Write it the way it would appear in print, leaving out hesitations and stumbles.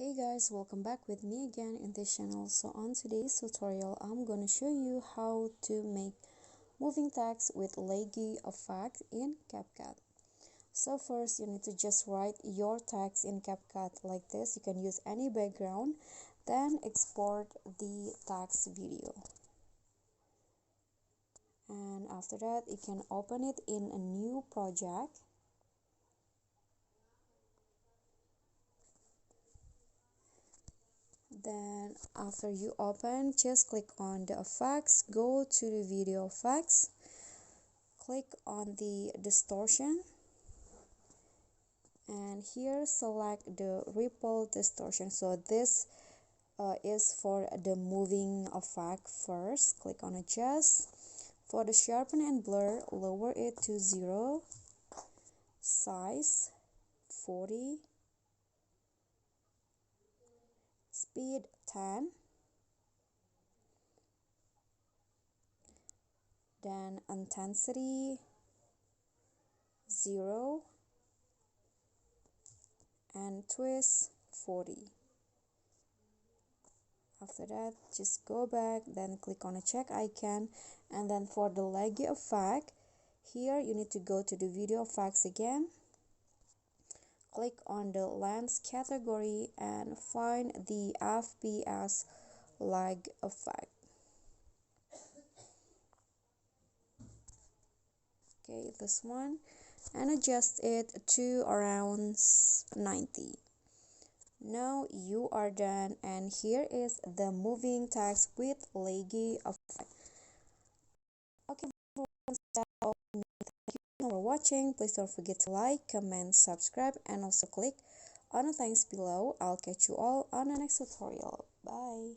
Hey guys, welcome back with me again in this channel. So on today's tutorial, I'm gonna show you how to make moving text with leggy effect in Capcut. So first, you need to just write your text in Capcut like this. You can use any background, then export the text video. And after that, you can open it in a new project. Then after you open, just click on the effects, go to the video effects, click on the distortion, and here select the ripple distortion. So this is for the moving effect. First click on adjust. For the sharpen and blur, lower it to 0, size 40, speed 10, then intensity 0, and twist 40. After that, just go back, then click on a check icon, and then for the leggy effect, here you need to go to the video effects again, click on the lens category and find the FPS lag effect. Okay, this one, and adjust it to around 90. Now you are done, and here is the moving text with leggy effect. Okay, that's all. Thank you for watching. Please don't forget to like, comment, subscribe, and also click on the thanks below. I'll catch you all on the next tutorial. Bye.